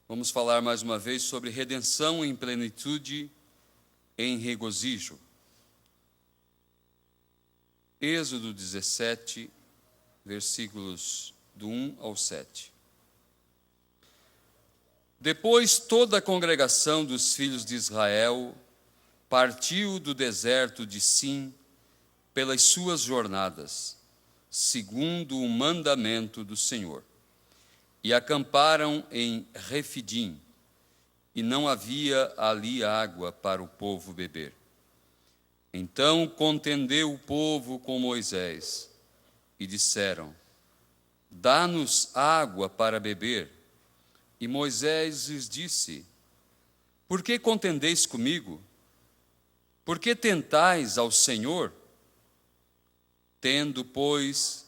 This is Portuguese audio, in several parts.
Vamos falar mais uma vez sobre redenção em plenitude, em regozijo. Êxodo 17, versículos do 1 ao 7. Depois toda a congregação dos filhos de Israel partiu do deserto de Sim pelas suas jornadas, segundo o mandamento do Senhor, e acamparam em Refidim, e não havia ali água para o povo beber. Então contendeu o povo com Moisés, e disseram: Dá-nos água para beber. E Moisés lhes disse: Por que contendeis comigo? Por que tentais ao Senhor? Tendo, pois,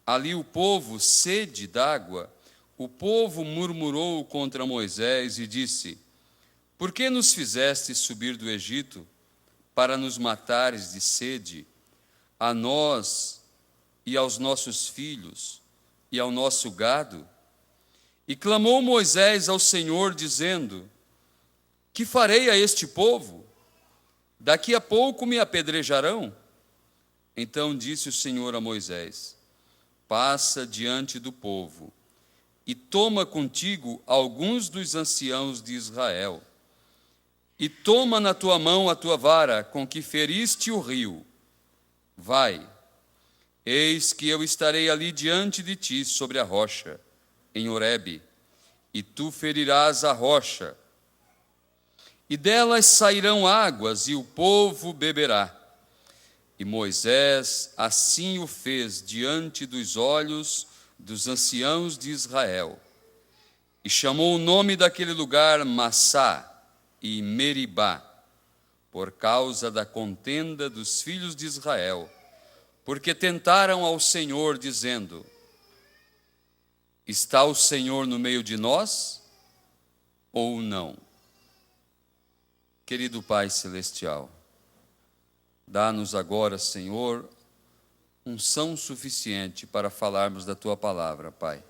ali o povo sede d'água, o povo murmurou contra Moisés e disse: Por que nos fizeste subir do Egito para nos matares de sede, a nós e aos nossos filhos e ao nosso gado? E clamou Moisés ao Senhor, dizendo: Que farei a este povo? Daqui a pouco me apedrejarão. Então disse o Senhor a Moisés: Passa diante do povo, e toma contigo alguns dos anciãos de Israel, e toma na tua mão a tua vara com que feriste o rio. Vai, eis que eu estarei ali diante de ti sobre a rocha, em Horebe, e tu ferirás a rocha, e delas sairão águas, e o povo beberá. E Moisés assim o fez diante dos olhos dos anciãos de Israel, e chamou o nome daquele lugar Massá e Meribá, por causa da contenda dos filhos de Israel, porque tentaram ao Senhor, dizendo: Está o Senhor no meio de nós ou não? Querido Pai Celestial, dá-nos agora, Senhor, unção suficiente para falarmos da Tua palavra, Pai.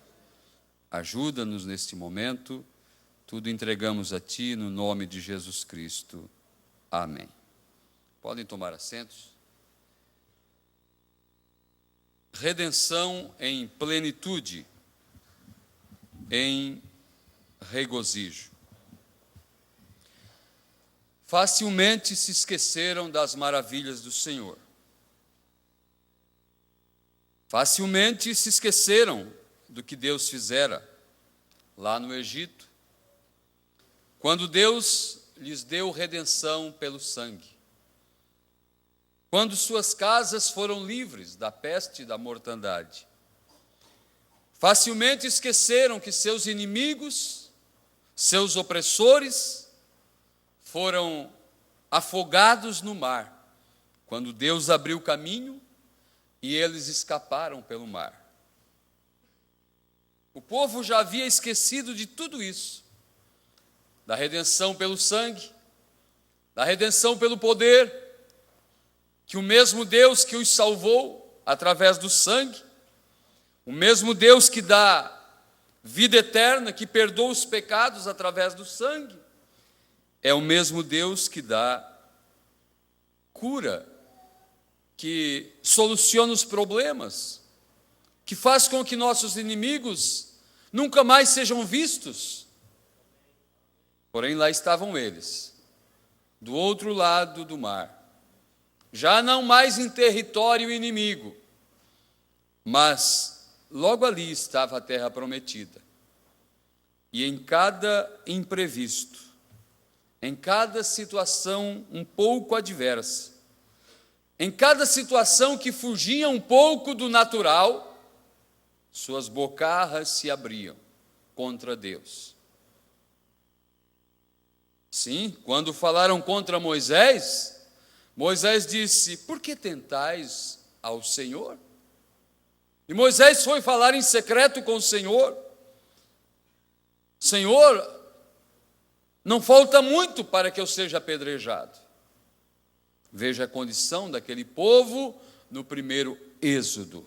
Ajuda-nos neste momento, tudo entregamos a Ti no nome de Jesus Cristo. Amém. Podem tomar assentos. Redenção em plenitude, em regozijo. Facilmente se esqueceram das maravilhas do Senhor. Facilmente se esqueceram do que Deus fizera lá no Egito, quando Deus lhes deu redenção pelo sangue, quando suas casas foram livres da peste e da mortandade. Facilmente esqueceram que seus inimigos, seus opressores, foram afogados no mar, quando Deus abriu o caminho e eles escaparam pelo mar. O povo já havia esquecido de tudo isso, da redenção pelo sangue, da redenção pelo poder, que o mesmo Deus que os salvou através do sangue, o mesmo Deus que dá vida eterna, que perdoa os pecados através do sangue, é o mesmo Deus que dá cura, que soluciona os problemas, que faz com que nossos inimigos nunca mais sejam vistos. Porém, lá estavam eles, do outro lado do mar, já não mais em território inimigo, mas logo ali estava a terra prometida. E em cada imprevisto, em cada situação um pouco adversa, em cada situação que fugia um pouco do natural, suas bocarras se abriam contra Deus. Sim, quando falaram contra Moisés, Moisés disse: Por que tentais ao Senhor? E Moisés foi falar em secreto com o Senhor: Senhor, não falta muito para que eu seja apedrejado. Veja a condição daquele povo no primeiro êxodo.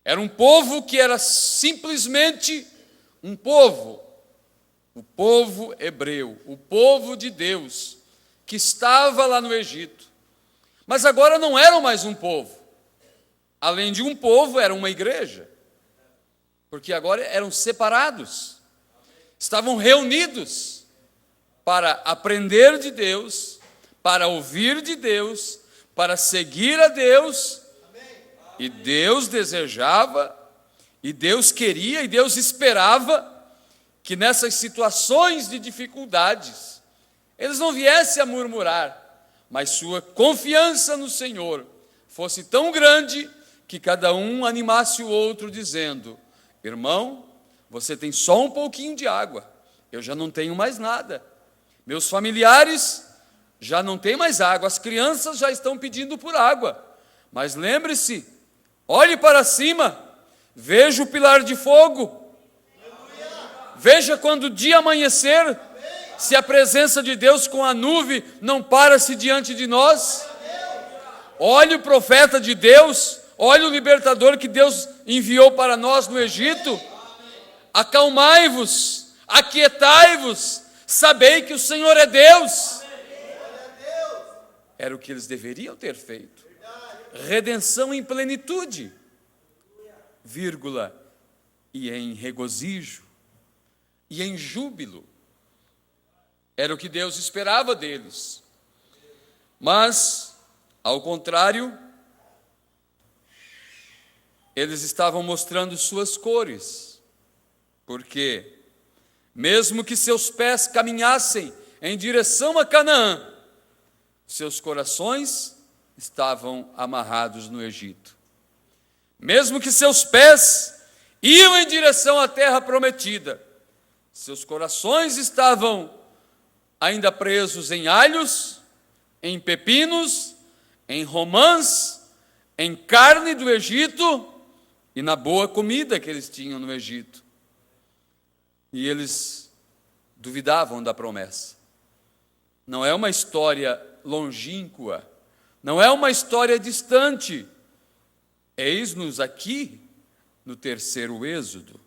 Era um povo que era simplesmente um povo o povo hebreu, o povo de Deus, que estava lá no Egito, mas agora não eram mais um povo. Além de um povo, era uma igreja, porque agora eram separados, estavam reunidos para aprender de Deus, para ouvir de Deus, para seguir a Deus, e Deus desejava, e Deus queria, e Deus esperava que nessas situações de dificuldades, eles não viessem a murmurar, mas sua confiança no Senhor fosse tão grande que cada um animasse o outro dizendo: irmão, você tem só um pouquinho de água, eu já não tenho mais nada. Meus familiares já não têm mais água, as crianças já estão pedindo por água. Mas lembre-se, olhe para cima, veja o pilar de fogo. Veja quando o dia amanhecer, se a presença de Deus com a nuvem não para-se diante de nós. Olhe o profeta de Deus, olhe o libertador que Deus enviou para nós no Egito. Acalmai-vos, aquietai-vos, sabei que o Senhor é Deus. Era o que eles deveriam ter feito. Redenção em plenitude, vírgula, e em regozijo, e em júbilo. Era o que Deus esperava deles. Mas, ao contrário, eles estavam mostrando suas cores, porque, mesmo que seus pés caminhassem em direção a Canaã, seus corações estavam amarrados no Egito. Mesmo que seus pés iam em direção à terra prometida, seus corações estavam ainda presos em alhos, em pepinos, em romãs, em carne do Egito e na boa comida que eles tinham no Egito. E eles duvidavam da promessa. Não é uma história longínqua, não é uma história distante. Eis-nos aqui no terceiro Êxodo.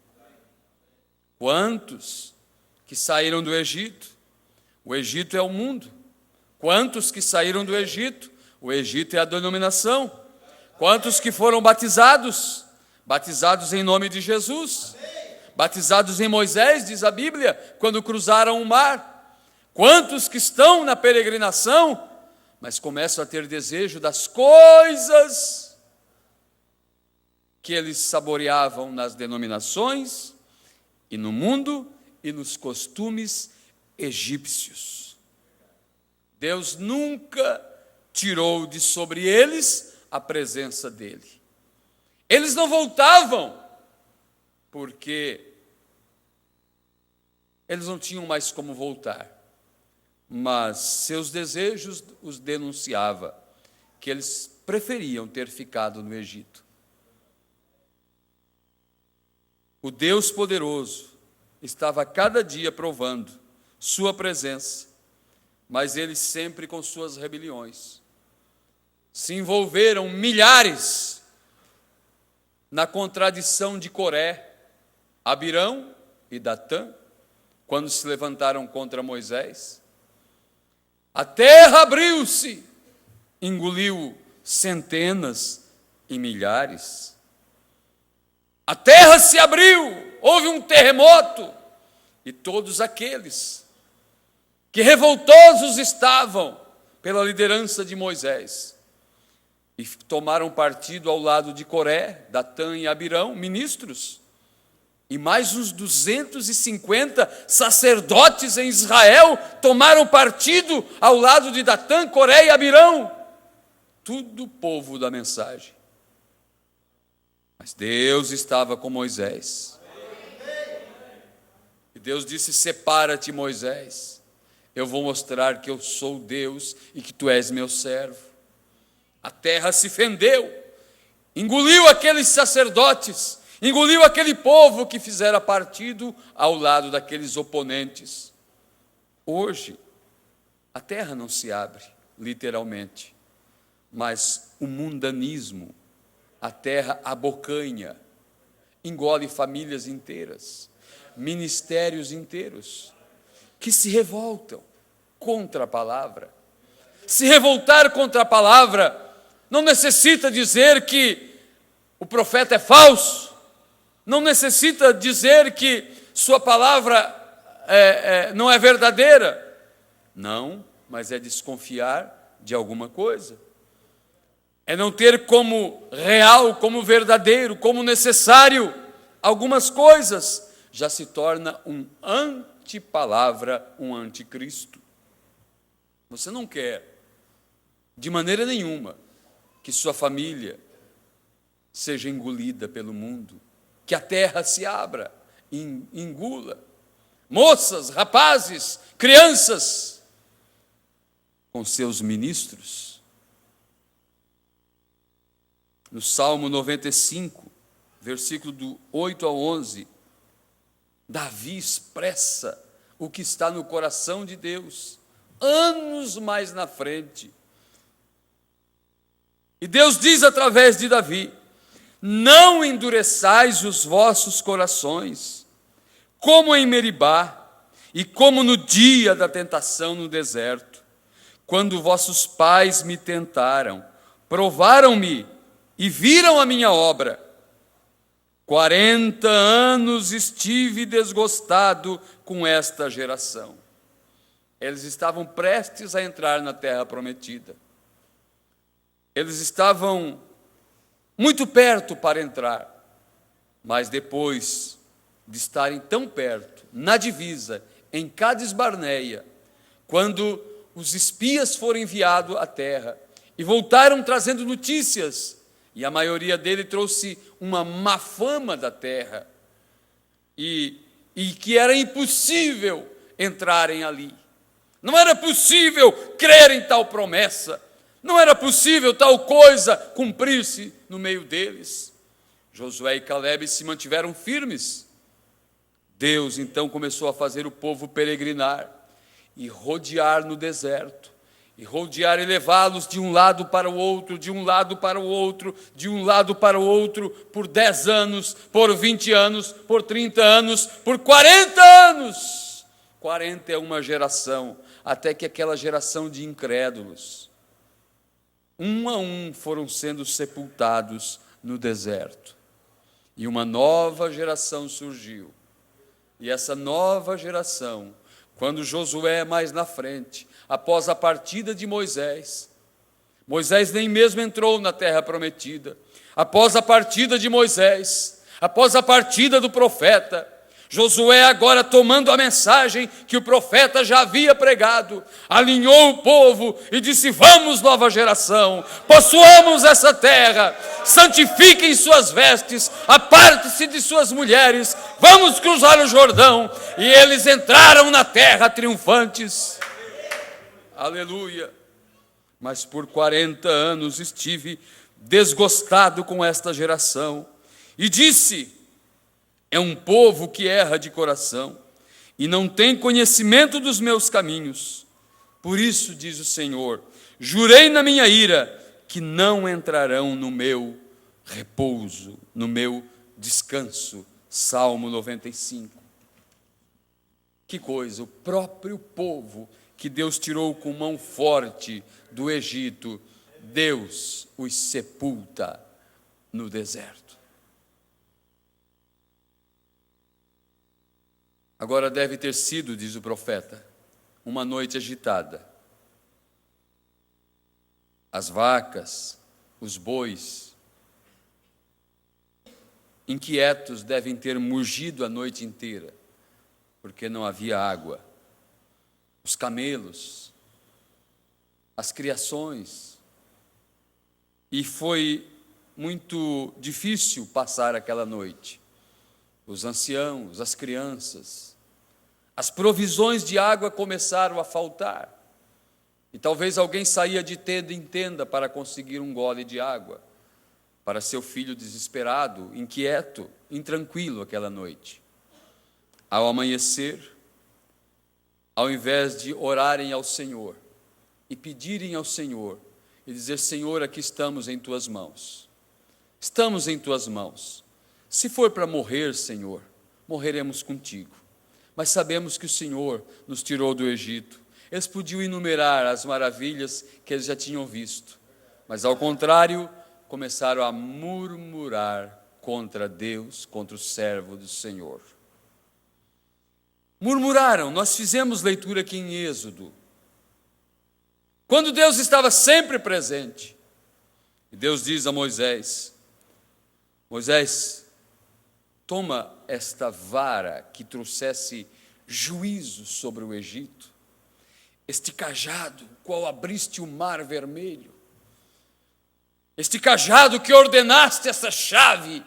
Quantos que saíram do Egito? O Egito é o mundo. Quantos que saíram do Egito? O Egito é a denominação. Quantos que foram batizados? Batizados em nome de Jesus. Batizados em Moisés, diz a Bíblia, quando cruzaram o mar. Quantos que estão na peregrinação, mas começam a ter desejo das coisas que eles saboreavam nas denominações e no mundo e nos costumes egípcios. Deus nunca tirou de sobre eles a presença dele. Eles não voltavam, porque eles não tinham mais como voltar. Mas seus desejos os denunciava, que eles preferiam ter ficado no Egito. O Deus poderoso estava a cada dia provando sua presença, mas eles sempre com suas rebeliões. Se envolveram milhares na contradição de Coré, Abirão e Datã, quando se levantaram contra Moisés. A terra abriu-se, engoliu centenas e milhares. A terra se abriu, houve um terremoto, e todos aqueles que revoltosos estavam pela liderança de Moisés e tomaram partido ao lado de Coré, Datã e Abirão, ministros, e mais uns 250 sacerdotes em Israel tomaram partido ao lado de Datã, Coré e Abirão. Tudo povo da mensagem. Mas Deus estava com Moisés. E Deus disse: separa-te, Moisés. Eu vou mostrar que eu sou Deus e que tu és meu servo. A terra se fendeu, engoliu aqueles sacerdotes, engoliu aquele povo que fizera partido ao lado daqueles oponentes. Hoje, a terra não se abre, literalmente, mas o mundanismo, a terra abocanha, engole famílias inteiras, ministérios inteiros. que se revoltam contra a palavra. Se revoltar contra a palavra não necessita dizer que o profeta é falso, não necessita dizer que sua palavra não é verdadeira. Não, mas é desconfiar de alguma coisa. É não ter como real, como verdadeiro, como necessário algumas coisas. Já se torna um antipalavra, um anticristo. Você não quer, de maneira nenhuma, que sua família seja engolida pelo mundo, que a terra se abra e engula. Moças, rapazes, crianças, com seus ministros. No Salmo 95, versículo do 8 ao 11, Davi expressa o que está no coração de Deus, anos mais na frente. E Deus diz através de Davi: não endureçais os vossos corações, como em Meribá, e como no dia da tentação no deserto, quando vossos pais me tentaram, provaram-me e viram a minha obra. 40 anos estive desgostado com esta geração. Eles estavam prestes a entrar na terra prometida. Eles estavam muito perto para entrar, mas depois de estarem tão perto, na divisa, em Cádiz Barneia, quando os espias foram enviados à terra e voltaram trazendo notícias, e a maioria dele trouxe uma má fama da terra, e que era impossível entrarem ali. Não era possível crer em tal promessa, não era possível tal coisa cumprir-se no meio deles. Josué e Calebe se mantiveram firmes. Deus então começou a fazer o povo peregrinar e rodear no deserto, e rodear e levá-los de um lado para o outro, de um lado para o outro, de um lado para o outro, por 10 anos, por 20 anos, por 30 anos, por 40 anos. 40 é uma geração, até que aquela geração de incrédulos, um a um, foram sendo sepultados no deserto. E uma nova geração surgiu. E essa nova geração, quando Josué mais na frente, após a partida de Moisés nem mesmo entrou na terra prometida. Após a partida de Moisés, após a partida do profeta, Josué, agora tomando a mensagem que o profeta já havia pregado, alinhou o povo e disse: vamos, nova geração, possuamos essa terra, santifiquem suas vestes, aparte-se de suas mulheres, vamos cruzar o Jordão. E eles entraram na terra triunfantes. Aleluia. Mas por 40 anos estive desgostado com esta geração, e disse: é um povo que erra de coração e não tem conhecimento dos meus caminhos. Por isso, diz o Senhor, jurei na minha ira que não entrarão no meu repouso, no meu descanso. Salmo 95. Que coisa, o próprio povo que Deus tirou com mão forte do Egito, Deus os sepulta no deserto. Agora deve ter sido, diz o profeta, uma noite agitada. As vacas, os bois, inquietos, devem ter mugido a noite inteira, porque não havia água. Os camelos, as criações. E foi muito difícil passar aquela noite. Os anciãos, as crianças, as provisões de água começaram a faltar. E talvez alguém saía de tenda em tenda para conseguir um gole de água, para seu filho desesperado, inquieto, intranquilo aquela noite. Ao amanhecer, ao invés de orarem ao Senhor e pedirem ao Senhor e dizer: Senhor, aqui estamos em tuas mãos. Estamos em tuas mãos. Se for para morrer, Senhor, morreremos contigo. mas sabemos que o Senhor nos tirou do Egito. Eles podiam enumerar as maravilhas que eles já tinham visto, mas ao contrário, começaram a murmurar contra Deus, contra o servo do Senhor. Murmuraram. Nós fizemos leitura aqui em Êxodo, quando Deus estava sempre presente. E Deus diz a Moisés: Moisés, toma esta vara que trouxesse juízo sobre o Egito, este cajado, qual abriste o mar vermelho, este cajado que ordenaste, essa chave,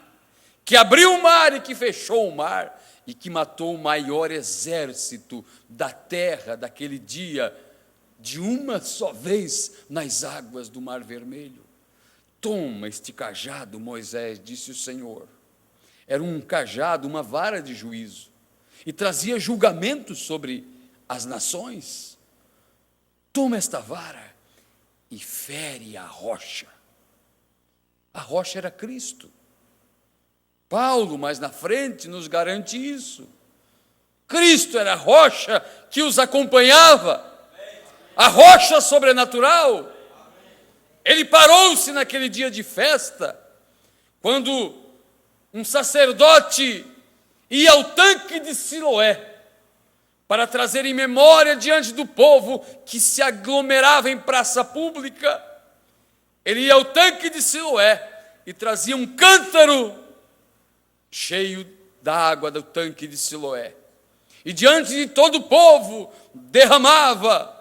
que abriu o mar e que fechou o mar, e que matou o maior exército da terra daquele dia, de uma só vez, nas águas do mar vermelho. Toma este cajado, Moisés, disse o Senhor. Era um cajado, uma vara de juízo, e trazia julgamento sobre as nações. Toma esta vara e fere a rocha. A rocha era Cristo. Paulo, mais na frente, nos garante isso. Cristo era a rocha que os acompanhava, a rocha sobrenatural. Ele parou-se naquele dia de festa, quando um sacerdote ia ao tanque de Siloé, para trazer em memória diante do povo que se aglomerava em praça pública. Ele ia ao tanque de Siloé e trazia um cântaro cheio da água do tanque de Siloé. E diante de todo o povo derramava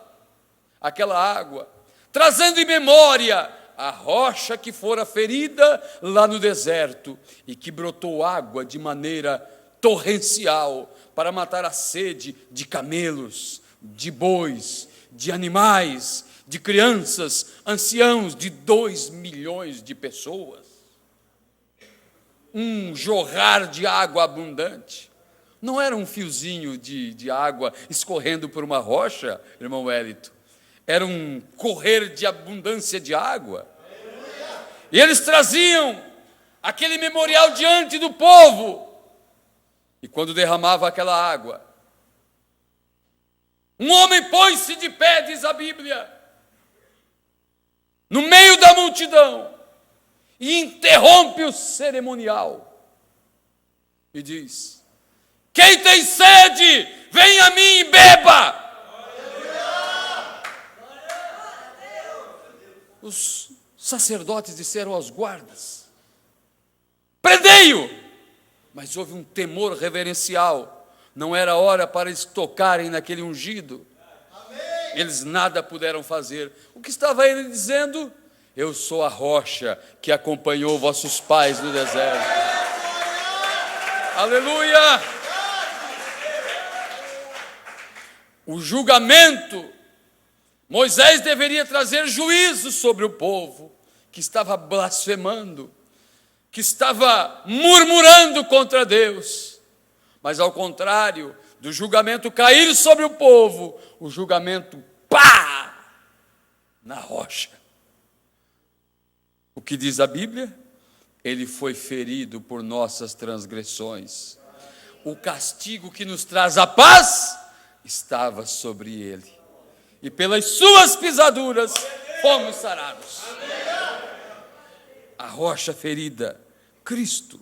aquela água, trazendo em memória a rocha que fora ferida lá no deserto e que brotou água de maneira torrencial para matar a sede de camelos, de bois, de animais, de crianças, anciãos, de 2 milhões de pessoas. Um jorrar de água abundante. Não era um fiozinho de água escorrendo por uma rocha, irmão Wellington. Era um correr de abundância de água. E eles traziam aquele memorial diante do povo. E quando derramava aquela água, um homem põe-se de pé, diz a Bíblia, no meio da multidão, e interrompe o cerimonial, e diz: quem tem sede, vem a mim e beba. Os sacerdotes disseram aos guardas: prendei-o! Mas houve um temor reverencial, não era hora para eles tocarem naquele ungido. Eles nada puderam fazer. O que estava ele dizendo? Eu sou a rocha que acompanhou vossos pais no deserto. Aleluia! O julgamento, Moisés deveria trazer juízo sobre o povo que estava blasfemando, que estava murmurando contra Deus. Mas ao contrário do julgamento cair sobre o povo, o julgamento, pá, na rocha. O que diz a Bíblia? Ele foi ferido por nossas transgressões. O castigo que nos traz a paz estava sobre ele. E pelas suas pisaduras fomos sarados. A rocha ferida, Cristo.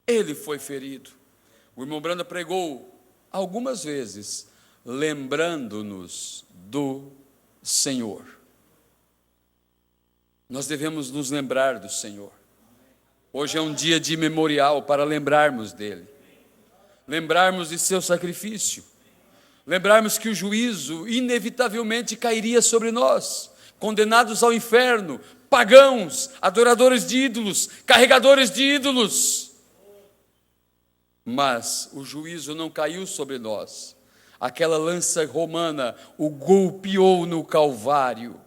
Ele foi ferido. O irmão Branda pregou algumas vezes, lembrando-nos do Senhor. Nós devemos nos lembrar do Senhor. Hoje é um dia de memorial para lembrarmos dele. Lembrarmos de seu sacrifício. Lembrarmos que o juízo inevitavelmente cairia sobre nós, condenados ao inferno, pagãos, adoradores de ídolos, carregadores de ídolos. Mas o juízo não caiu sobre nós. Aquela lança romana o golpeou no Calvário.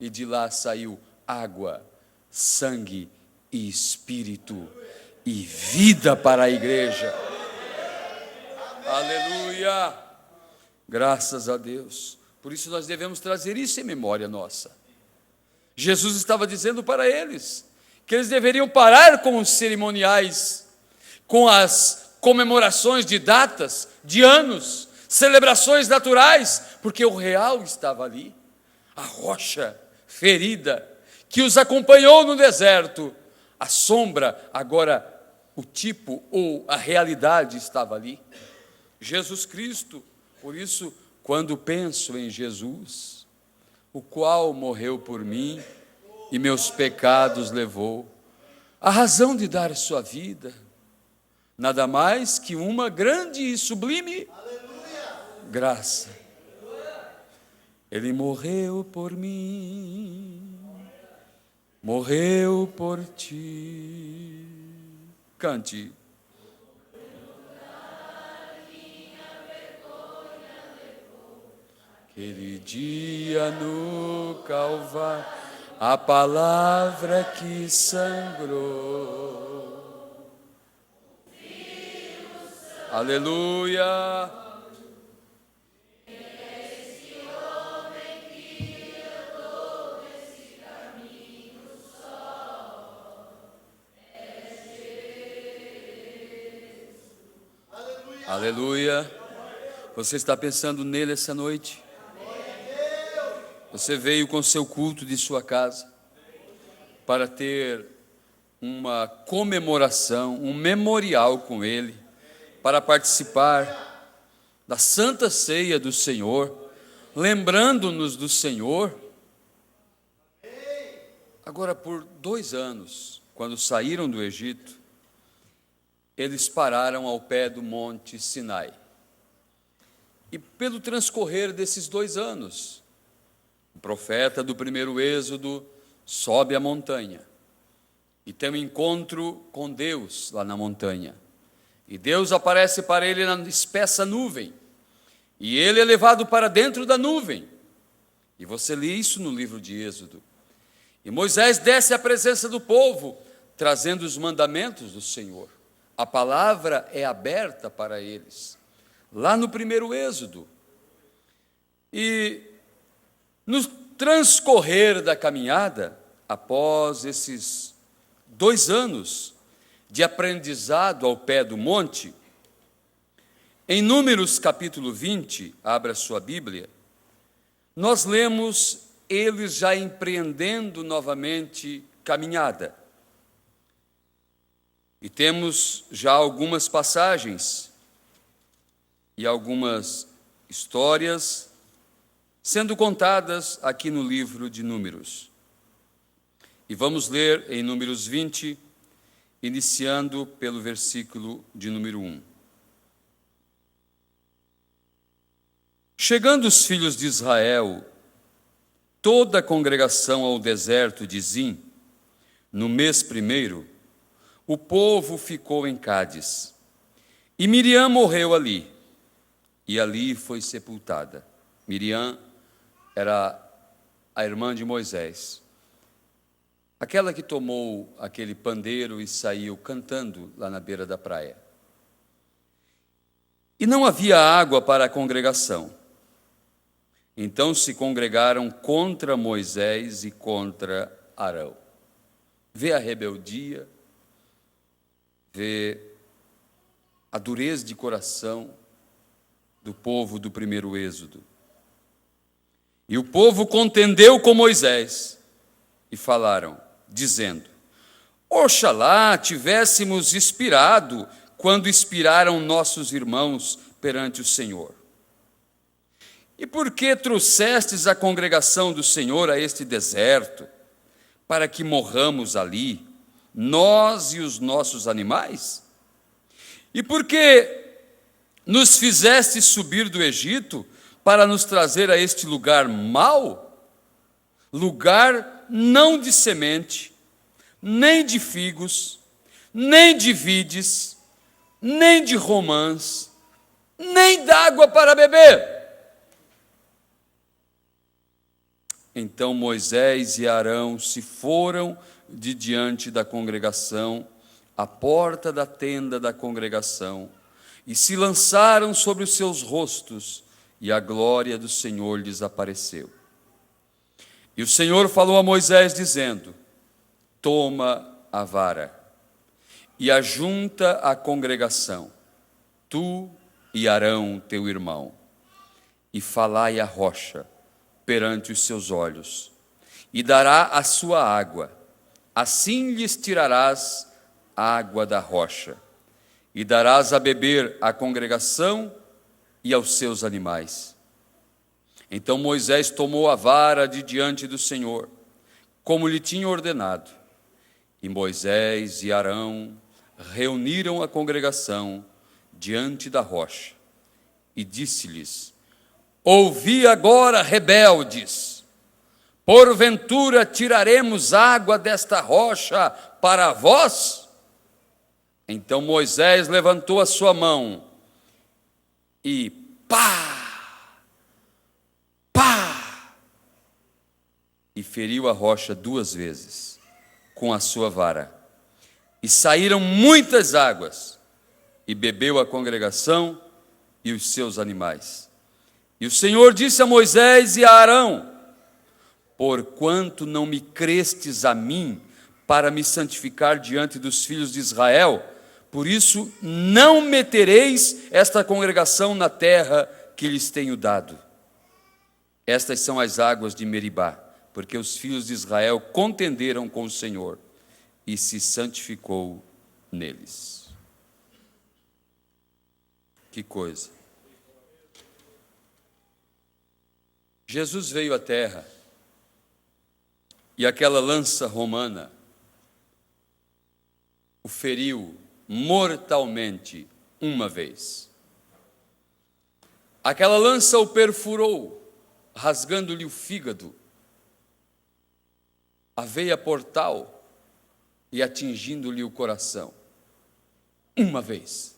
E de lá saiu água, sangue e espírito e vida para a igreja. Aleluia! Graças a Deus. Por isso nós devemos trazer isso em memória nossa. Jesus estava dizendo para eles que eles deveriam parar com os cerimoniais, com as comemorações de datas, de anos, celebrações naturais, porque o real estava ali, a rocha ferida que os acompanhou no deserto, a sombra, agora o tipo ou a realidade estava ali. Jesus Cristo, por isso, quando penso em Jesus, o qual morreu por mim e meus pecados levou, a razão de dar sua vida, nada mais que uma grande e sublime graça. Ele morreu por mim, morreu por ti. Cante. Aquele dia no Calvário, a palavra que sangrou. Aleluia. Aleluia. Você está pensando nele essa noite? Você veio com seu culto de sua casa para ter uma comemoração, um memorial com ele, para participar da Santa Ceia do Senhor, lembrando-nos do Senhor. Agora, por 2 anos, quando saíram do Egito, eles pararam ao pé do Monte Sinai. E pelo transcorrer desses 2 anos, o profeta do primeiro êxodo sobe a montanha e tem um encontro com Deus lá na montanha. E Deus aparece para ele na espessa nuvem. E ele é levado para dentro da nuvem. E você lê isso no livro de Êxodo. E Moisés desce à presença do povo, trazendo os mandamentos do Senhor. A palavra é aberta para eles, lá no primeiro Êxodo. E no transcorrer da caminhada, após esses 2 anos de aprendizado ao pé do monte, em Números capítulo 20, abra sua Bíblia, nós lemos eles já empreendendo novamente caminhada. E temos já algumas passagens e algumas histórias sendo contadas aqui no livro de Números. E vamos ler em Números 20, iniciando pelo versículo de número 1. Chegando os filhos de Israel, toda a congregação ao deserto de Zim, no mês primeiro, o povo ficou em Cádiz. E Miriam morreu ali, e ali foi sepultada. Miriam era a irmã de Moisés, aquela que tomou aquele pandeiro e saiu cantando lá na beira da praia. E não havia água para a congregação. Então se congregaram contra Moisés e contra Arão. Vê a rebeldia, vê a dureza de coração do povo do primeiro êxodo. E o povo contendeu com Moisés e falaram, dizendo: Oxalá tivéssemos expirado quando expiraram nossos irmãos perante o Senhor. E por que trouxestes a congregação do Senhor a este deserto, para que morramos ali, nós e os nossos animais? E por que nos fizeste subir do Egito para nos trazer a este lugar mau? Lugar não de semente, nem de figos, nem de vides, nem de romãs, nem d'água para beber. Então Moisés e Arão se foram de diante da congregação, à porta da tenda da congregação, e se lançaram sobre os seus rostos, e a glória do Senhor lhes apareceu. E o Senhor falou a Moisés, dizendo: Toma a vara, e ajunta a congregação, tu e Arão teu irmão, e falai à rocha perante os seus olhos, e dará a sua água, assim lhes tirarás a água da rocha, e darás a beber à congregação e aos seus animais. Então Moisés tomou a vara de diante do Senhor, como lhe tinha ordenado, e Moisés e Arão reuniram a congregação diante da rocha, e disse-lhes: ouvi agora, rebeldes, porventura tiraremos água desta rocha para vós? Então Moisés levantou a sua mão e pá, pá, e feriu a rocha 2 vezes com a sua vara. E saíram muitas águas, e bebeu a congregação e os seus animais. E o Senhor disse a Moisés e a Arão: porquanto não me crestes a mim para me santificar diante dos filhos de Israel, por isso não metereis esta congregação na terra que lhes tenho dado. Estas são as águas de Meribá, porque os filhos de Israel contenderam com o Senhor, e se santificou neles. Que coisa! Jesus veio à terra, e aquela lança romana o feriu mortalmente uma vez. Aquela lança o perfurou, rasgando-lhe o fígado, a veia portal, e atingindo-lhe o coração. Uma vez.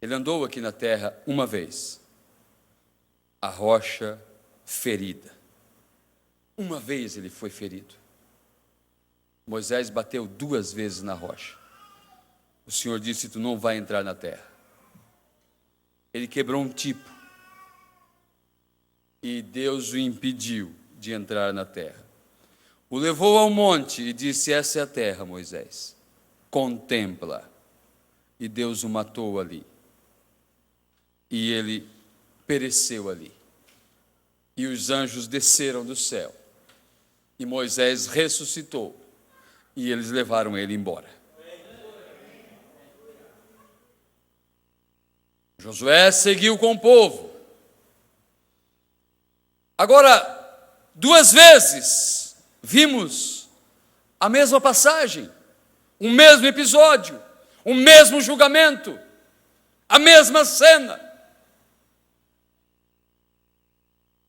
Ele andou aqui na terra uma vez. A rocha ferida. Uma vez ele foi ferido. Moisés bateu 2 vezes na rocha. O Senhor disse: tu não vai entrar na terra. Ele quebrou um tipo, e Deus o impediu de entrar na terra. O levou ao monte e disse: essa é a terra, Moisés, contempla. E Deus o matou ali, e ele pereceu ali. E os anjos desceram do céu, e Moisés ressuscitou, e eles levaram ele embora. Josué seguiu com o povo. Agora, 2 vezes vimos a mesma passagem, o mesmo episódio, o mesmo julgamento, a mesma cena.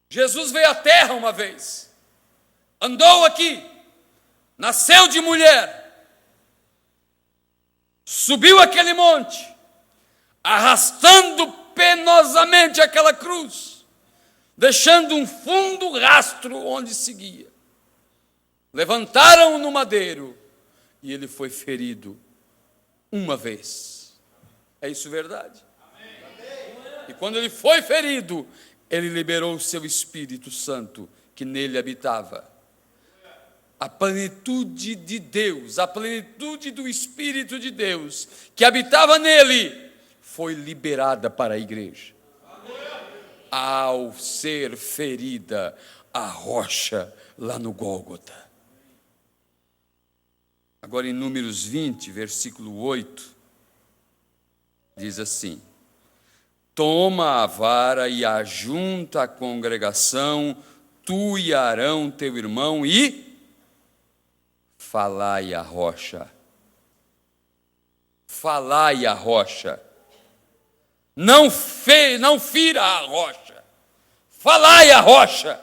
Jesus veio à terra uma vez, andou aqui, nasceu de mulher, subiu aquele monte, arrastando penosamente aquela cruz, deixando um fundo rastro onde seguia. Levantaram-o no madeiro, e ele foi ferido uma vez. É isso verdade? Amém. E quando ele foi ferido, ele liberou o seu Espírito Santo, que nele habitava. A plenitude de Deus, a plenitude do Espírito de Deus, que habitava nele, foi liberada para a igreja. Ao ser ferida a rocha lá no Gólgota. Agora em Números 20, versículo 8, diz assim: toma a vara e ajunta a congregação, tu e Arão teu irmão, e falai à rocha. Falai à rocha. Não fira a rocha, falai à rocha,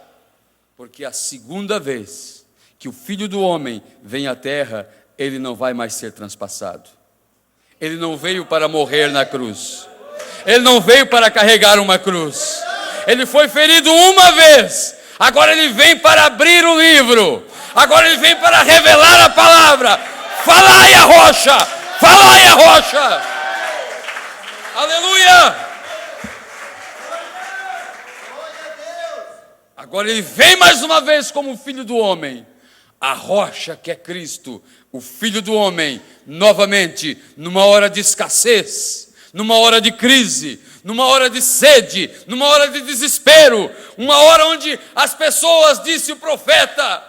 porque a segunda vez que o Filho do Homem vem à terra, ele não vai mais ser transpassado. Ele não veio para morrer na cruz, ele não veio para carregar uma cruz, ele foi ferido uma vez, agora ele vem para abrir o livro, agora ele vem para revelar a palavra. Falai à rocha, falai à rocha. Aleluia! Agora ele vem mais uma vez como Filho do Homem, a rocha que é Cristo, o Filho do homem, novamente, numa hora de escassez, numa hora de crise, numa hora de sede, numa hora de desespero, uma hora onde as pessoas, disse o profeta,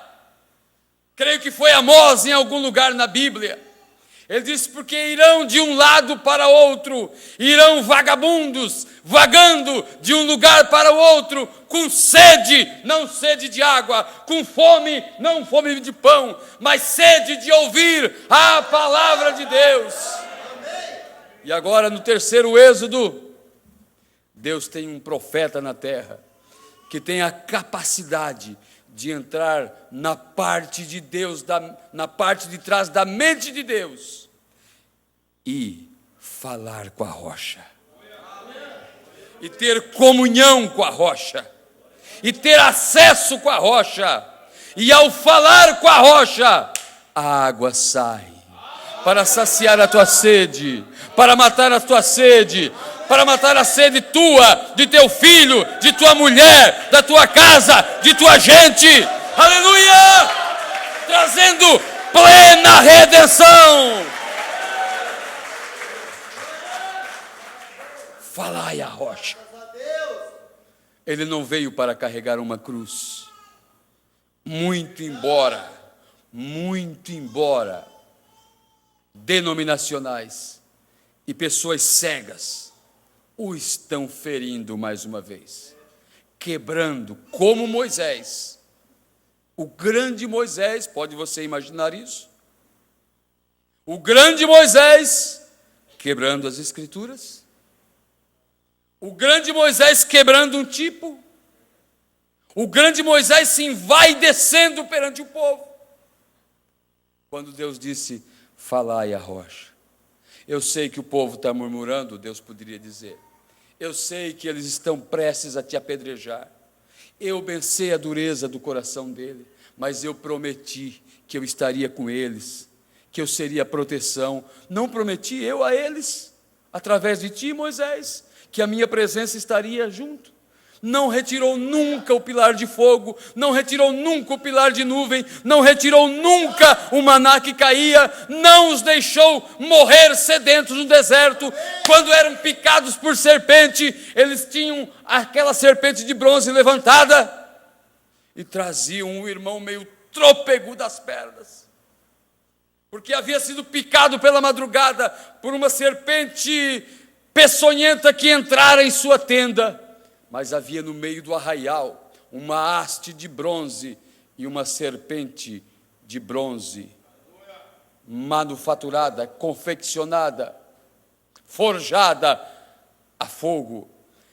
creio que foi Amós em algum lugar na Bíblia, ele disse, porque irão de um lado para outro, irão vagabundos, vagando de um lugar para o outro, com sede, não sede de água, com fome, não fome de pão, mas sede de ouvir a palavra de Deus. E agora no terceiro êxodo, Deus tem um profeta na terra, que tem a capacidade de entrar na parte de Deus, na parte de trás da mente de Deus, e falar com a rocha, e ter comunhão com a rocha, e ter acesso com a rocha, e ao falar com a rocha, a água sai, para saciar a tua sede, para matar a tua sede, para matar a sede tua, de teu filho, de tua mulher, da tua casa, de tua gente, aleluia, trazendo plena redenção. Falai a rocha. Ele não veio para carregar uma cruz, muito embora denominacionais e pessoas cegas o estão ferindo mais uma vez, quebrando, como Moisés, o grande Moisés, pode você imaginar isso? O grande Moisés, quebrando as Escrituras, o grande Moisés quebrando um tipo, o grande Moisés se envaidecendo perante o povo, quando Deus disse, falai a rocha. Eu sei que o povo está murmurando, Deus poderia dizer, eu sei que eles estão prestes a te apedrejar, eu pensei a dureza do coração dele, mas eu prometi que eu estaria com eles, que eu seria proteção, não prometi eu a eles, através de ti, Moisés, que a minha presença estaria junto, não retirou nunca o pilar de fogo, não retirou nunca o pilar de nuvem, não retirou nunca o maná que caía, não os deixou morrer sedentos no deserto, quando eram picados por serpente, eles tinham aquela serpente de bronze levantada, e traziam um irmão meio trôpego das pernas, porque havia sido picado pela madrugada, por uma serpente peçonhenta que entrara em sua tenda, mas havia no meio do arraial uma haste de bronze e uma serpente de bronze, manufaturada, confeccionada, forjada a fogo,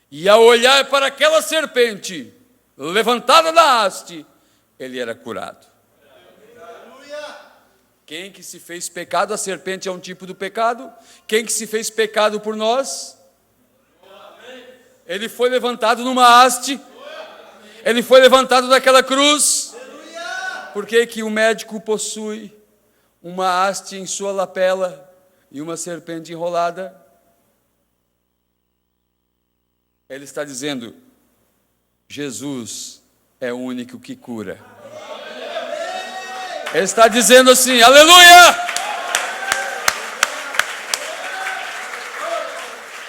e ao olhar para aquela serpente levantada da haste, ele era curado. Quem que se fez pecado? A serpente é um tipo do pecado. Quem que se fez pecado por nós? Ele foi levantado numa haste. Ele foi levantado daquela cruz. Por que que o médico possui uma haste em sua lapela e uma serpente enrolada? Ele está dizendo, Jesus é o único que cura. Ele está dizendo assim, aleluia!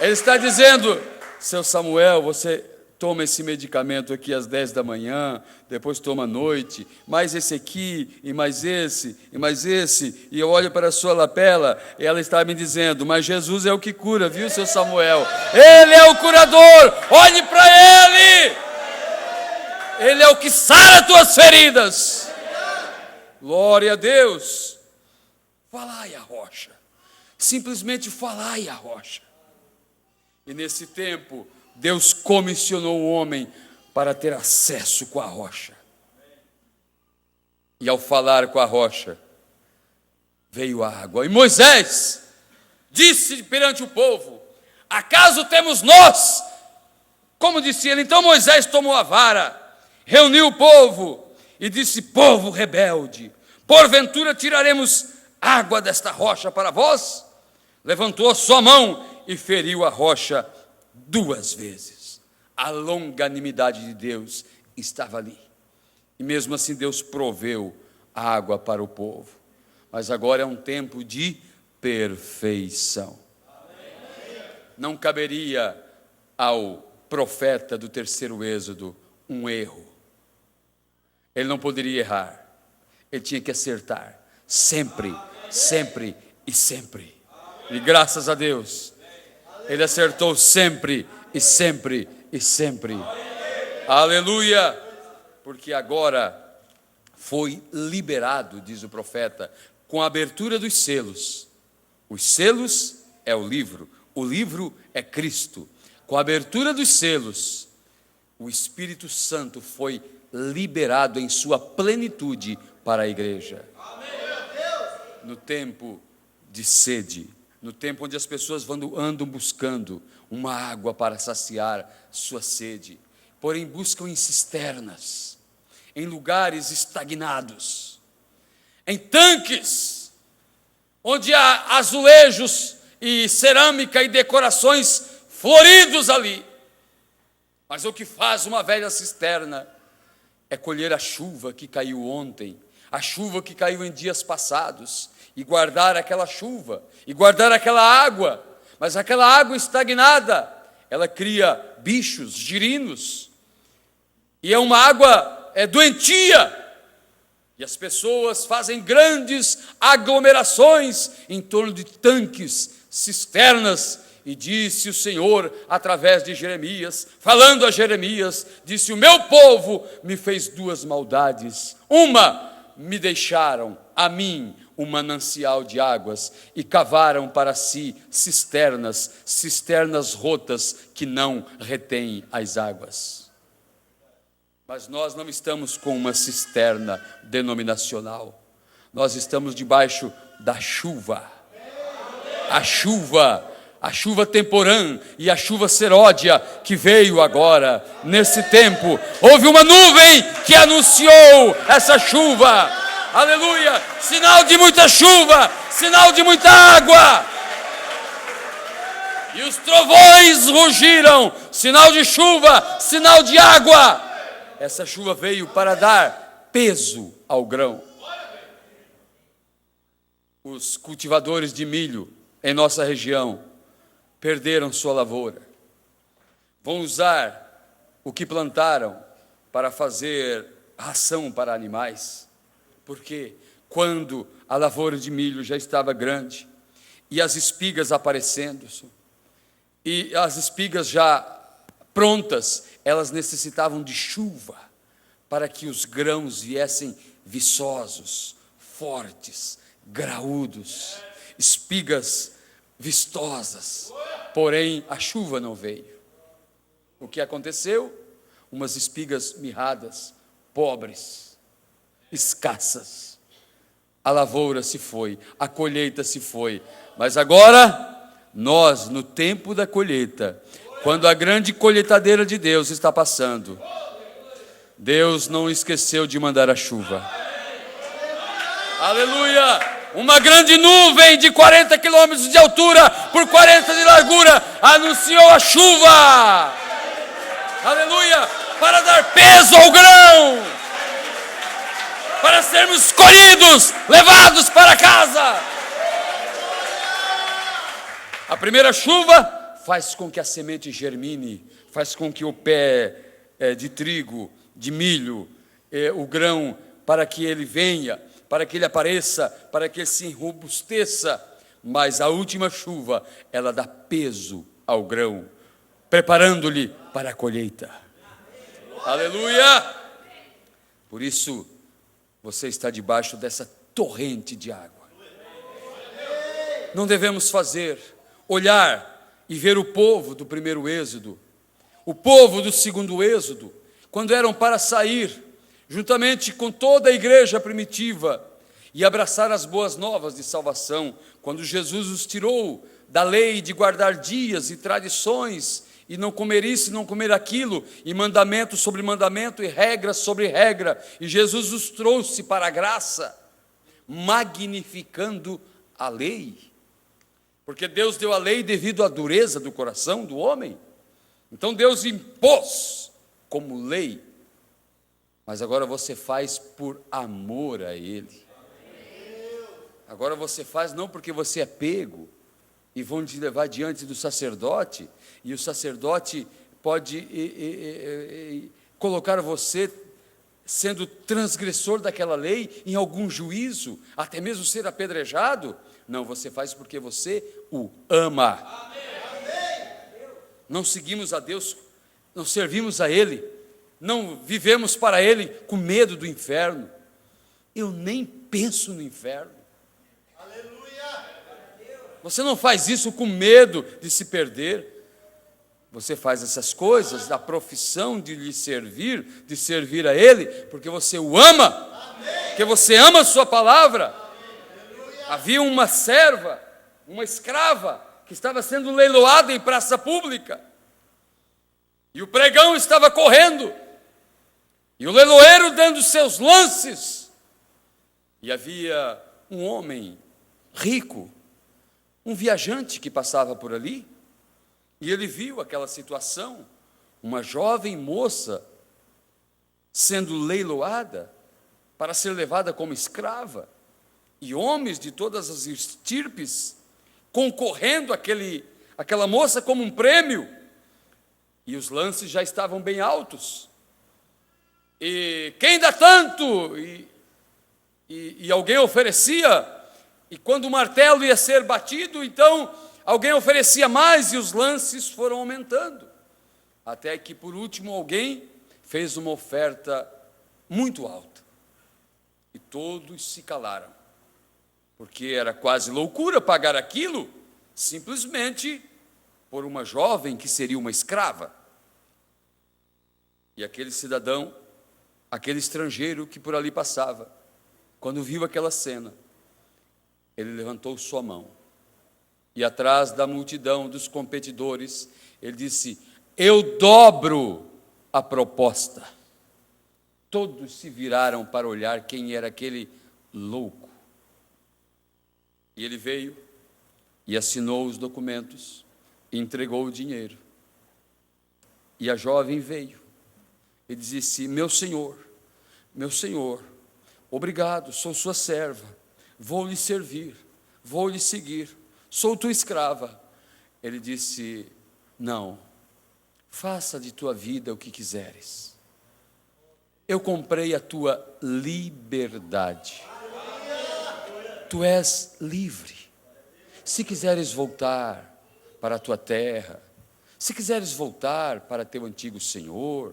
Ele está dizendo, seu Samuel, você toma esse medicamento aqui às 10 da manhã, depois toma à noite, mais esse aqui, e mais esse, e mais esse, e eu olho para a sua lapela, e ela está me dizendo, mas Jesus é o que cura, viu, seu Samuel? Ele é o curador, olhe para Ele! Ele é o que sara as tuas feridas. Glória a Deus. Falai a rocha. Simplesmente falai a rocha. E nesse tempo, Deus comissionou o homem para ter acesso com a rocha. E ao falar com a rocha, veio a água. E Moisés disse perante o povo, acaso temos nós? Como disse ele, então Moisés tomou a vara, reuniu o povo e disse, povo rebelde, porventura tiraremos água desta rocha para vós? Levantou a sua mão e feriu a rocha 2 vezes. A longanimidade de Deus estava ali. E mesmo assim Deus proveu água para o povo. Mas agora é um tempo de perfeição. Não caberia ao profeta do terceiro Êxodo um erro. Ele não poderia errar. Ele tinha que acertar. Sempre, sempre e sempre. E graças a Deus, ele acertou sempre e sempre e sempre. Aleluia! Porque agora foi liberado, diz o profeta, com a abertura dos selos. Os selos é o livro é Cristo. Com a abertura dos selos, o Espírito Santo foi liberado em sua plenitude para a igreja. No tempo de sede, no tempo onde as pessoas andam buscando uma água para saciar sua sede, porém buscam em cisternas, em lugares estagnados, em tanques, onde há azulejos e cerâmica e decorações floridos ali. Mas o que faz uma velha cisterna é colher a chuva que caiu ontem, a chuva que caiu em dias passados, e guardar aquela chuva, e guardar aquela água. Mas aquela água estagnada, ela cria bichos, girinos, e é uma água doentia, e as pessoas fazem grandes aglomerações em torno de tanques, cisternas, e disse o Senhor, através de Jeremias, falando a Jeremias, disse: o meu povo me fez duas maldades. Uma, me deixaram a mim um manancial de águas e cavaram para si cisternas rotas que não retêm as águas. Mas nós não estamos com uma cisterna denominacional, nós estamos debaixo da chuva. A chuva temporã e a chuva seródia que veio agora, nesse tempo. Houve uma nuvem que anunciou essa chuva, aleluia, sinal de muita chuva, sinal de muita água. E os trovões rugiram, sinal de chuva, sinal de água. Essa chuva veio para dar peso ao grão. Os cultivadores de milho em nossa região perderam sua lavoura. Vão usar o que plantaram para fazer ração para animais. Porque quando a lavoura de milho já estava grande e as espigas aparecendo, e as espigas já prontas, elas necessitavam de chuva para que os grãos viessem viçosos, fortes, graúdos, espigas vistosas. Porém, a chuva não veio. O que aconteceu? Umas espigas mirradas, pobres, escassas. A lavoura se foi, a colheita se foi. Mas agora, nós, no tempo da colheita, quando a grande colheitadeira de Deus está passando, Deus não esqueceu de mandar a chuva. Aleluia! Uma grande nuvem de 40 quilômetros de altura por 40 de largura anunciou a chuva. Aleluia! Para dar peso ao grão, para sermos colhidos, levados para casa. A primeira chuva faz com que a semente germine, faz com que o pé de trigo, de milho, o grão, para que ele venha, para que ele apareça, para que ele se robusteça. Mas a última chuva, ela dá peso ao grão, preparando-lhe para a colheita. Aleluia! Por isso, você está debaixo dessa torrente de água. Não devemos olhar e ver o povo do primeiro Êxodo, o povo do segundo Êxodo, quando eram para sair, juntamente com toda a igreja primitiva, e abraçar as boas novas de salvação, quando Jesus os tirou da lei de guardar dias e tradições, e não comer isso e não comer aquilo, e mandamento sobre mandamento, e regra sobre regra, e Jesus os trouxe para a graça, magnificando a lei, porque Deus deu a lei devido à dureza do coração do homem. Então Deus impôs como lei. mas agora você faz por amor a Ele. Agora você faz não porque você é pego, e vão te levar diante do sacerdote, e o sacerdote pode colocar você sendo transgressor daquela lei em algum juízo, até mesmo ser apedrejado. Não, você faz porque você o ama. Não seguimos a Deus, não servimos a Ele, não vivemos para Ele com medo do inferno. Eu nem penso no inferno. Você não faz isso com medo de se perder. Você faz essas coisas da profissão de lhe servir, de servir a Ele, porque você o ama, porque você ama a sua palavra. Havia uma serva, uma escrava, que estava sendo leiloada em praça pública, e o pregão estava correndo, e o leiloeiro dando seus lances, e havia um homem rico, um viajante que passava por ali, e ele viu aquela situação, uma jovem moça sendo leiloada para ser levada como escrava, e homens de todas as estirpes concorrendo àquela moça como um prêmio, e os lances já estavam bem altos, e quem dá tanto? E alguém oferecia, e quando o martelo ia ser batido, então alguém oferecia mais, e os lances foram aumentando, até que por último alguém fez uma oferta muito alta, e todos se calaram, porque era quase loucura pagar aquilo, simplesmente por uma jovem que seria uma escrava. E aquele cidadão, aquele estrangeiro que por ali passava, quando viu aquela cena, ele levantou sua mão, e atrás da multidão dos competidores, ele disse: eu dobro a proposta. Todos se viraram para olhar quem era aquele louco. E ele veio e assinou os documentos, e entregou o dinheiro. E a jovem veio e disse: meu senhor, obrigado, sou sua serva, vou lhe servir, vou lhe seguir, sou tua escrava. Ele disse: não, faça de tua vida o que quiseres. Eu comprei a tua liberdade. Tu és livre. Se quiseres voltar para a tua terra, se quiseres voltar para teu antigo senhor,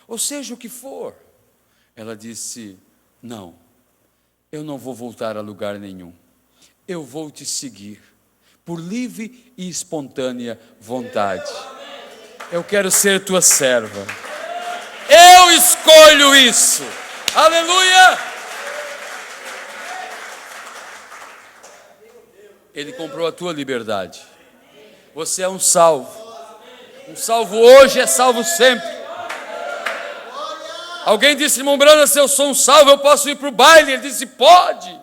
ou seja o que for. Ela disse: não, eu não vou voltar a lugar nenhum. Eu vou te seguir, por livre e espontânea vontade. Eu quero ser tua serva. Eu escolho isso. Aleluia! Ele comprou a tua liberdade. Você é um salvo. Um salvo hoje é salvo sempre. Alguém disse: irmão Brana, se eu sou um salvo, eu posso ir para o baile? Ele disse: pode.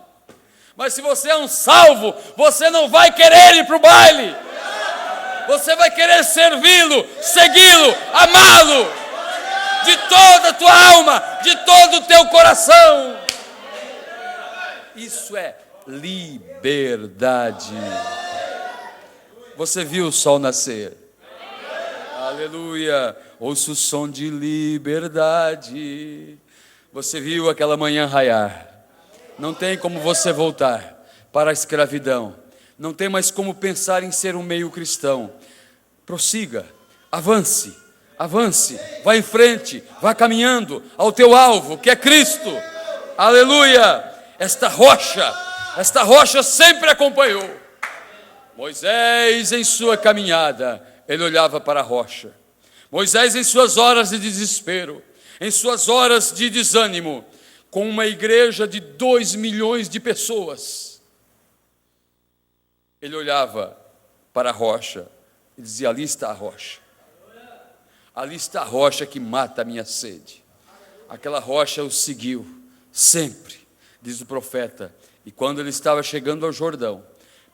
Mas se você é um salvo, você não vai querer ir para o baile. Você vai querer servi-lo, segui-lo, amá-lo, de toda a tua alma, de todo o teu coração. Isso é liberdade. Você viu o sol nascer? Aleluia. Ouça o som de liberdade. Você viu aquela manhã raiar? Não tem como você voltar para a escravidão. Não tem mais como pensar em ser um meio cristão. Prossiga, avance, vá em frente, vá caminhando ao teu alvo, que é Cristo. Aleluia. Esta rocha sempre acompanhou Moisés em sua caminhada. Ele olhava para a rocha. Moisés em suas horas de desespero, em suas horas de desânimo, com uma igreja de 2 milhões de pessoas, ele olhava para a rocha e dizia: ali está a rocha. Ali está a rocha que mata a minha sede. Aquela rocha o seguiu sempre, diz o profeta. E quando ele estava chegando ao Jordão,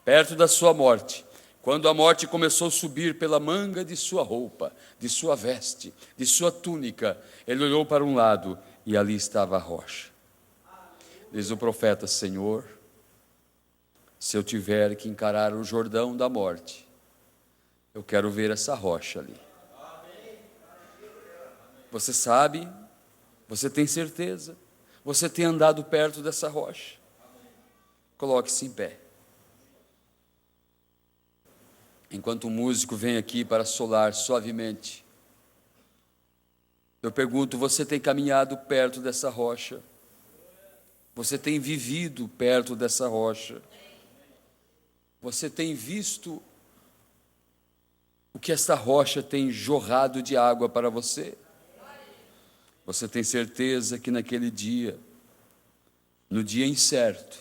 perto da sua morte, quando a morte começou a subir pela manga de sua roupa, de sua veste, de sua túnica, ele olhou para um lado e ali estava a rocha. Diz o profeta: Senhor, se eu tiver que encarar o Jordão da morte, eu quero ver essa rocha ali. Você sabe, você tem certeza, você tem andado perto dessa rocha. Coloque-se em pé. Enquanto o músico vem aqui para solar suavemente, eu pergunto: você tem caminhado perto dessa rocha? Você tem vivido perto dessa rocha? Você tem visto o que esta rocha tem jorrado de água para você? Você tem certeza que naquele dia, no dia incerto,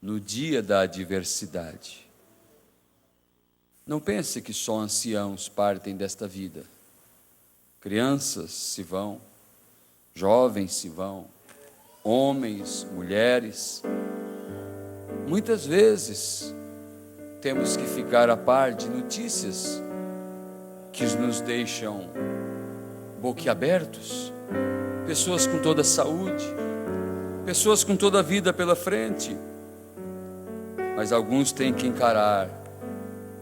no dia da adversidade, não pense que só anciãos partem desta vida. Crianças se vão, jovens se vão, homens, mulheres. Muitas vezes temos que ficar a par de notícias que nos deixam boquiabertos. Pessoas com toda a saúde, pessoas com toda a vida pela frente, mas alguns têm que encarar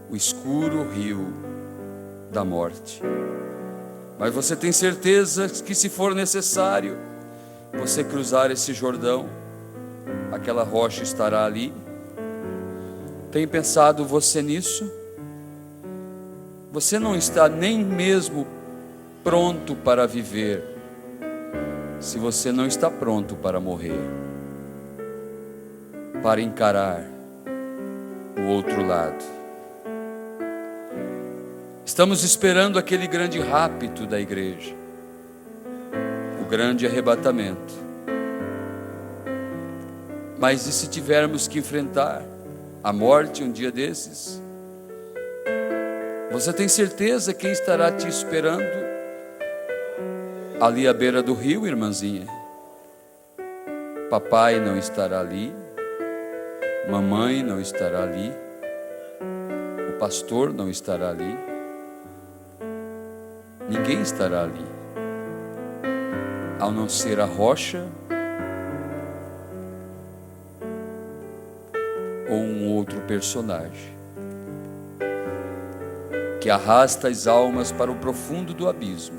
o escuro rio da morte. Mas você tem certeza que, se for necessário você cruzar esse Jordão, aquela rocha estará ali? Tem pensado você nisso? Você não está nem mesmo pronto para viver, se você não está pronto para morrer, para encarar o outro lado. Estamos esperando aquele grande rapto da igreja, o grande arrebatamento. Mas e se tivermos que enfrentar a morte um dia desses? Você tem certeza quem estará te esperando ali à beira do rio, irmãzinha? Papai não estará ali, mamãe não estará ali, o pastor não estará ali, ninguém estará ali, ao não ser a rocha ou um outro personagem que arrasta as almas para o profundo do abismo,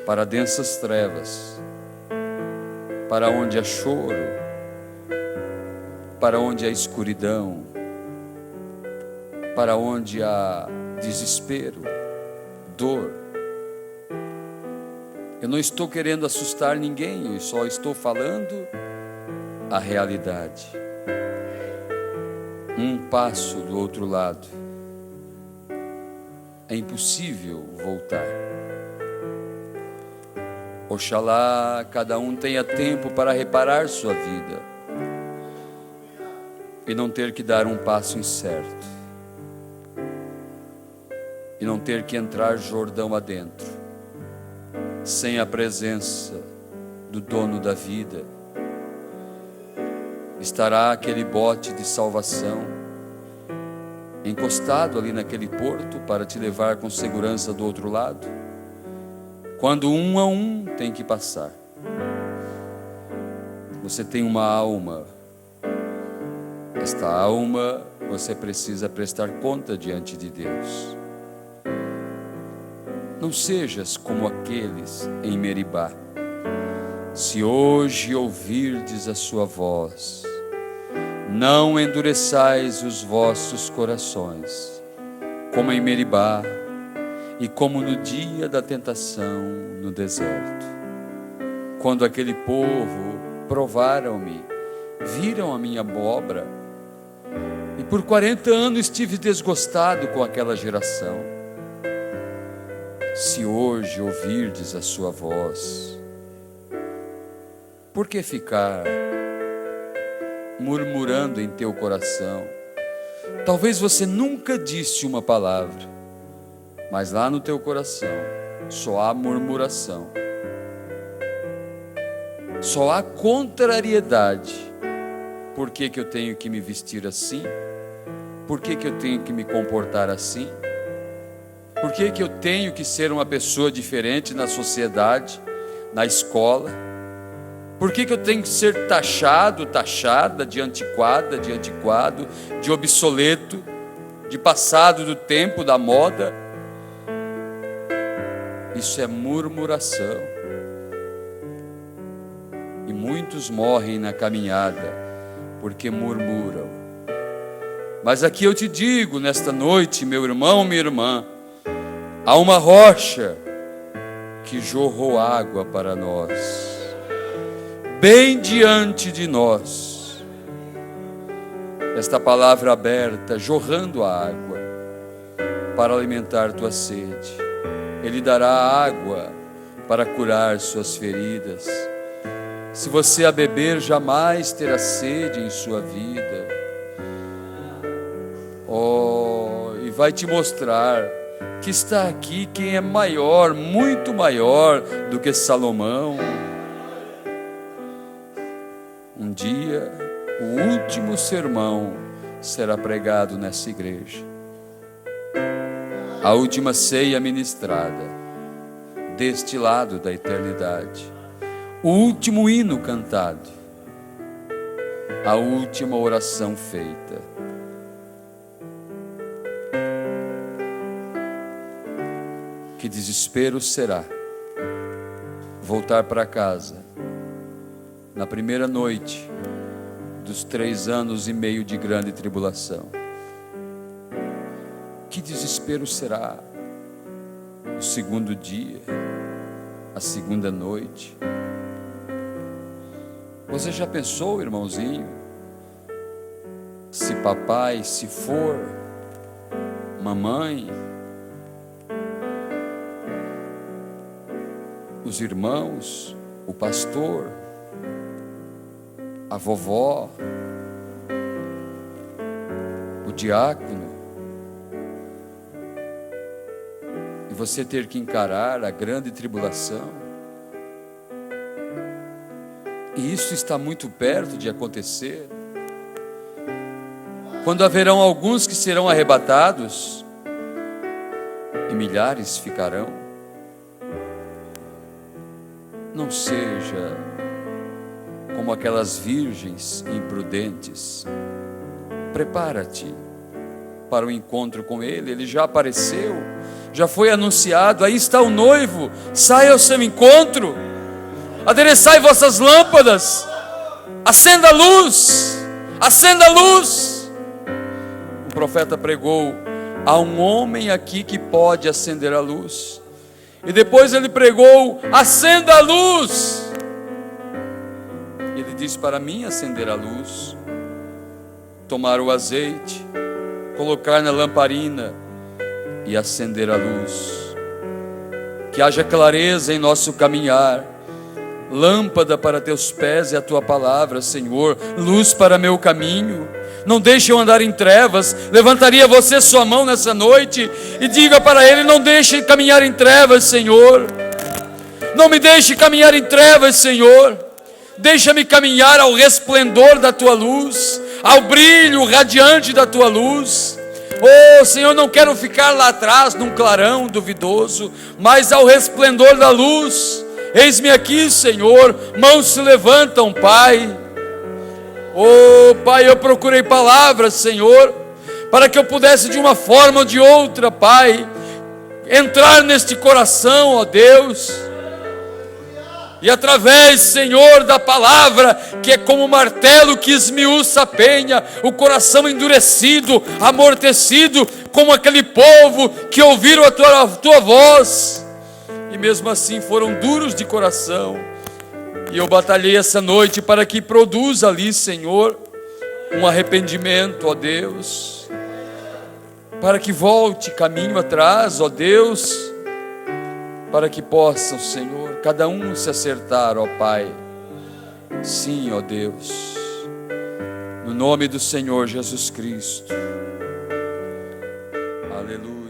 para densas trevas, para onde há choro, para onde há escuridão, para onde há desespero, dor. Eu não estou querendo assustar ninguém, eu só estou falando a realidade. Um passo do outro lado, é impossível voltar. Oxalá cada um tenha tempo para reparar sua vida e não ter que dar um passo incerto, e não ter que entrar Jordão adentro, sem a presença do dono da vida. Estará aquele bote de salvação encostado ali naquele porto para te levar com segurança do outro lado, quando um a um tem que passar. Você tem uma alma. Esta alma você precisa prestar conta diante de Deus. Não sejas como aqueles em Meribá. Se hoje ouvirdes a sua voz, não endureçais os vossos corações, como em Meribá e como no dia da tentação no deserto, quando aquele povo provaram-me, viram a minha obra, e por 40 anos estive desgostado com aquela geração. Se hoje ouvirdes a sua voz, por que ficar murmurando em teu coração? Talvez você nunca disse uma palavra, mas lá no teu coração só há murmuração, só há contrariedade. Por que que eu tenho que me vestir assim? Por que que eu tenho que me comportar assim? Por que que eu tenho que ser uma pessoa diferente na sociedade? na escola? Por que eu tenho que ser taxado, taxada de antiquada, de antiquado, de obsoleto, de passado do tempo, da moda? Isso é murmuração. E muitos morrem na caminhada porque murmuram. Mas aqui eu te digo, nesta noite, meu irmão, minha irmã, há uma rocha que jorrou água para nós, bem diante de nós. Esta palavra aberta, jorrando a água, para alimentar tua sede. Ele dará água para curar suas feridas. Se você a beber, jamais terá sede em sua vida. Oh, e vai te mostrar que está aqui quem é maior, muito maior do que Salomão. Um dia, o último sermão será pregado nessa igreja. A última ceia ministrada deste lado da eternidade. O último hino cantado, a última oração feita. Que desespero será voltar para casa na primeira noite dos 3 anos e meio de grande tribulação. Que desespero será o segundo dia, a segunda noite. Você já pensou, irmãozinho, se papai, se for, mamãe, os irmãos, o pastor, a vovó, o diácono, e você ter que encarar a grande tribulação? E isso está muito perto de acontecer. Quando haverão alguns que serão arrebatados e milhares ficarão. Não seja como aquelas virgens imprudentes. Prepara-te para o encontro com Ele. Ele já apareceu, já foi anunciado. Aí está o noivo, saia ao seu encontro. Adereçai vossas lâmpadas, acenda a luz, acenda a luz. O profeta pregou: há um homem aqui que pode acender a luz. E depois ele pregou: acenda a luz. Ele disse para mim acender a luz, tomar o azeite, colocar na lamparina e acender a luz. Que haja clareza em nosso caminhar. Lâmpada para teus pés é a tua palavra, Senhor, luz para meu caminho. Não deixe eu andar em trevas. Levantaria você sua mão nessa noite e diga para Ele: não deixe caminhar em trevas, Senhor. Não me deixe caminhar em trevas, Senhor. Deixa-me caminhar ao resplendor da tua luz, ao brilho radiante da tua luz. Oh, Senhor, não quero ficar lá atrás num clarão duvidoso, mas ao resplendor da luz. Eis-me aqui, Senhor, mãos se levantam, Pai. Oh, Pai, eu procurei palavras, Senhor, para que eu pudesse de uma forma ou de outra, Pai, entrar neste coração, ó Deus. E através, Senhor, da palavra, que é como um martelo que esmiuça a penha, o coração endurecido, amortecido, como aquele povo que ouviram a tua voz, e mesmo assim foram duros de coração. E eu batalhei essa noite para que produza ali, Senhor, um arrependimento, ó Deus, para que volte caminho atrás, ó Deus, para que possam, Senhor, cada um se acertar, ó Pai. Sim, ó Deus, no nome do Senhor Jesus Cristo. Aleluia.